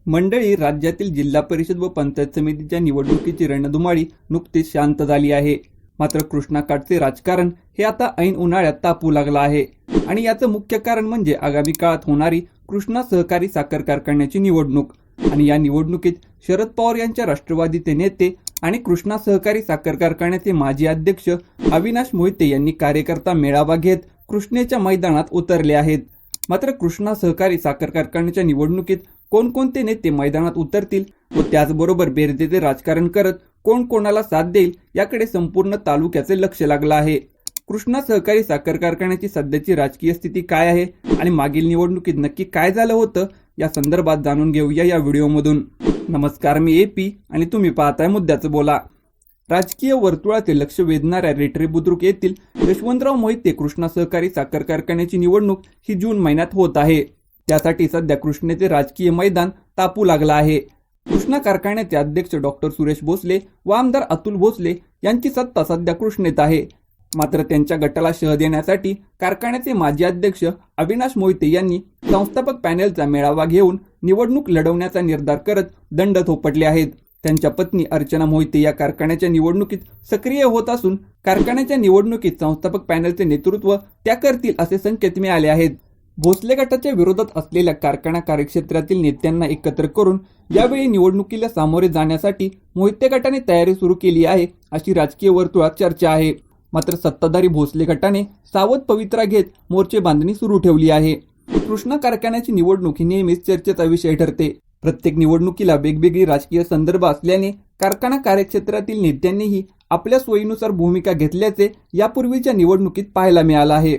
मंडळी, राज्यातील जिल्हा परिषद व पंचायत समितीच्या निवडणुकीची रणधुमाळी नुकतीच शांत झाली आहे. मात्र कृष्णाकाठचे राजकारण हे आता ऐन उन्हाळ्यात तापू लागलं आहे आणि याचं मुख्य कारण म्हणजे आगामी काळात होणारी कृष्णा सहकारी साखर कारखान्याची निवडणूक. आणि या निवडणुकीत शरद पवार यांच्या राष्ट्रवादीचे नेते आणि कृष्णा सहकारी साखर कारखान्याचे माजी अध्यक्ष अविनाश मोहिते यांनी कार्यकर्ता मेळावा घेत कृष्णेच्या मैदानात उतरले आहेत. मात्र कृष्णा सहकारी साखर कारखान्याच्या निवडणुकीत कोणकोणते नेते मैदानात उतरतील व त्याचबरोबर बेरजेचे राजकारण करत कोण कोणाला साथ देईल याकडे संपूर्ण तालुक्याचे लक्ष लागलं आहे. कृष्णा सहकारी साखर कारखान्याची सध्याची राजकीय स्थिती काय आहे आणि मागील निवडणुकीत नक्की काय झालं होतं या संदर्भात जाणून घेऊया या व्हिडिओमधून. नमस्कार, मी AP आणि तुम्ही पाहताय मुद्द्याचं बोला. राजकीय वर्तुळातील लक्ष वेधणाऱ्या रेटरे बुद्रुक येथील यशवंतराव मोहिते कृष्णा सहकारी साखर कारखान्याची निवडणूक ही जून महिन्यात होत आहे. त्यासाठी सध्या कृष्णेचे राजकीय मैदान तापू लागलं आहे. कृष्णा कारखान्याचे अध्यक्ष डॉक्टर सुरेश भोसले व आमदार अतुल भोसले यांची सत्ता सध्या कृष्णेत आहे. मात्र त्यांच्या गटाला शह देण्यासाठी कारखान्याचे माजी अध्यक्ष अविनाश मोहिते यांनी संस्थापक पॅनेलचा मेळावा घेऊन निवडणूक लढवण्याचा निर्धार करत दंड थोपटले आहेत. त्यांच्या पत्नी अर्चना मोहिते या कारखान्याच्या निवडणुकीत सक्रिय होत असून कारखान्याच्या निवडणुकीत संस्थापक पॅनेलचे नेतृत्व त्या करतील असे संकेत मिळाले आहेत. भोसले गटाच्या विरोधात असलेल्या कारखाना कार्यक्षेत्रातील नेत्यांना एकत्र करून यावेळी निवडणुकीला सामोरे जाण्यासाठी मोहिते गटाने तयारी सुरू केली आहे अशी राजकीय वर्तुळात चर्चा आहे. मात्र सत्ताधारी भोसले गटाने सावध पवित्रा घेत मोर्चे बांधणी सुरू ठेवली आहे. कृष्णा कारखान्याची निवडणूक ही नेहमीच चर्चेचा विषय ठरते. प्रत्येक निवडणुकीला वेगवेगळी राजकीय संदर्भ असल्याने कारखाना कार्यक्षेत्रातील नेत्यांनीही आपल्या सोयीनुसार भूमिका घेतल्याचे यापूर्वीच्या निवडणुकीत पाहायला मिळालं आहे.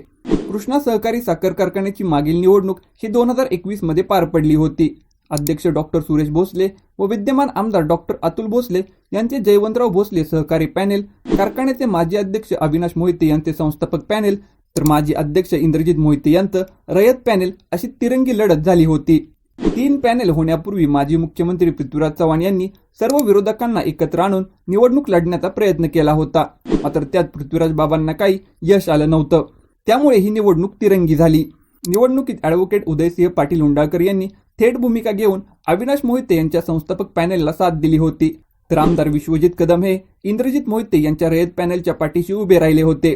कृष्णा सहकारी साखर कारखान्याची मागील निवडणूक ही 2021 मध्ये पार पडली होती. अध्यक्ष डॉक्टर सुरेश भोसले व विद्यमान आमदार डॉक्टर अतुल भोसले यांचे जयवंतराव भोसले सहकारी पॅनेल, कारखान्याचे माजी अध्यक्ष अविनाश मोहिते यांचे संस्थापक पॅनेल तर माजी अध्यक्ष इंद्रजित मोहिते यांचं रयत पॅनेल अशी तिरंगी लढत झाली होती. 3 पॅनेल होण्यापूर्वी माजी मुख्यमंत्री पृथ्वीराज चव्हाण यांनी सर्व विरोधकांना एकत्र आणून निवडणूक लढण्याचा प्रयत्न केला होता. मात्र त्यात पृथ्वीराज बाबांना काही यश आलं नव्हतं. त्यामुळे ही निवडणूक तिरंगी झाली. निवडणुकीत ॲडव्होकेट उदयसिंह पाटील उंडाळकर यांनी थेट भूमिका घेऊन अविनाश मोहिते यांच्या संस्थापक पॅनेलला साथ दिली होती. तर आमदार विश्वजित कदम हे इंद्रजित मोहिते यांच्या रयत पॅनेलच्या पाठीशी उभे राहिले होते.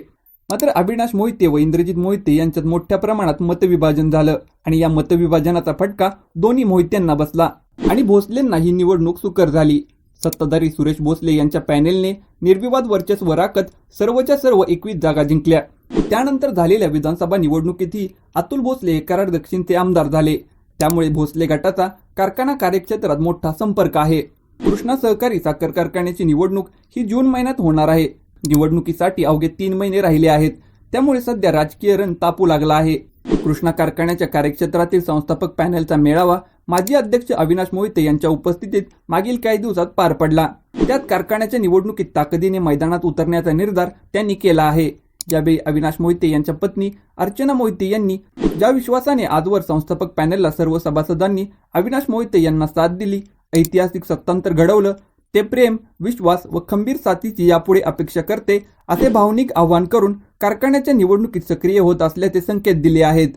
मात्र अविनाश मोहिते व इंद्रजित मोहिते यांच्यात मोठ्या प्रमाणात मतविभाजन झालं आणि या मतविभाजनाचा फटका दोन्ही मोहित्यांना बसला आणि भोसलेंना ही निवडणूक सुकर झाली. सत्ताधारी सुरेश भोसले यांच्या पॅनेलने निर्विवाद वर्चस्व राखत सर्वच्या सर्व 21 जागा जिंकल्या. त्यानंतर झालेल्या विधानसभा निवडणुकीतही अतुल भोसले हे कराड दक्षिणचे आमदार झाले. त्यामुळे भोसले गटाचा कारखाना कार्यक्षेत्रात मोठा संपर्क आहे. कृष्णा सहकारी साखर कारखान्याची निवडणूक ही जून महिन्यात होणार आहे. निवडणुकीसाठी अवघे 3 महिने राहिले आहेत. त्यामुळे सध्या राजकीय रण तापू लागला आहे. कृष्णा कारखान्याच्या कार्यक्षेत्रातील संस्थापक पॅनेलचा मेळावा माजी अध्यक्ष अविनाश मोहिते यांच्या उपस्थितीत मागील काही दिवसात पार पडला. त्यात कारखान्याच्या निवडणुकीत ताकदीने मैदानात उतरण्याचा निर्धार त्यांनी केला आहे. यावेळी अविनाश मोहिते यांच्या पत्नी अर्चना मोहिते यांनी ज्या विश्वासाने आजवर संस्थापक पॅनेलला सर्व सभासदांनी अविनाश मोहिते यांना साथ दिली, ऐतिहासिक सत्तांतर घडवलं, ते प्रेम, विश्वास व खंबीर साथीची यापुढे अपेक्षा करते असे भावनिक आवाहन करून कारखान्याच्या निवडणुकीत सक्रिय होत असल्याचे संकेत दिले आहेत.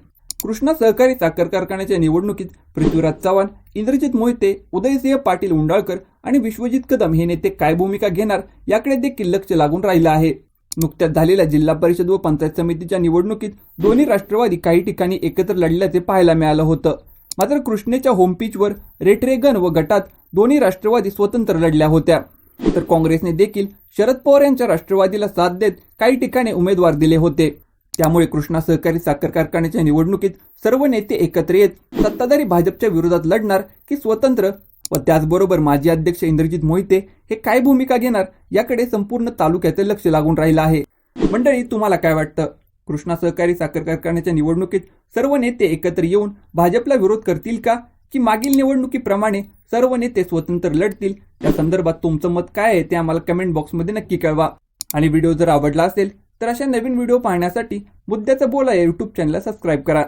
कृष्णा सहकारी साखर कारखान्याच्या निवडणुकीत पृथ्वीराज चव्हाण, इंद्रजित मोहिते, उदयसिंह पाटील उंडाळकर आणि विश्वजित कदम हे नेते काय भूमिका घेणार याकडे देखील लक्ष लागून राहिलं आहे. नुकत्याच झालेल्या जिल्हा परिषद व पंचायत समितीच्या निवडणुकीत दोन्ही राष्ट्रवादी काही ठिकाणी एकत्र लढल्याचे पाहायला मिळालं होतं. मात्र कृष्णेच्या होमपिचवर रेटरेगन व गटात दोन्ही राष्ट्रवादी स्वतंत्र लढल्या होत्या. तर काँग्रेसने देखील शरद पवार यांच्या राष्ट्रवादीला साथ देत काही ठिकाणी उमेदवार दिले होते. त्यामुळे कृष्णा सहकारी साखर कारखान्याच्या निवडणुकीत सर्व नेते एकत्र येत सत्ताधारी भाजपच्या विरोधात लढणार की स्वतंत्र व त्याचबरोबर माजी अध्यक्ष इंद्रजित मोहिते हे काय भूमिका घेणार याकडे संपूर्ण तालुक्याचे लक्ष लागून राहिलं आहे. मंडळी, तुम्हाला काय वाटतं? कृष्णा सहकारी साखर कारखान्याच्या निवडणुकीत सर्व नेते एकत्र येऊन भाजपला विरोध करतील का की मागील निवडणुकीप्रमाणे सर्व नेते स्वतंत्र लढतील? या संदर्भात तुमचं मत काय आहे ते आम्हाला कमेंट बॉक्समध्ये नक्की कळवा. आणि व्हिडिओ जर आवडला असेल तर अशा नवीन व्हिडिओ पाहण्यासाठी मुद्द्याचं बोला या YouTube चॅनलला सबस्क्राईब करा.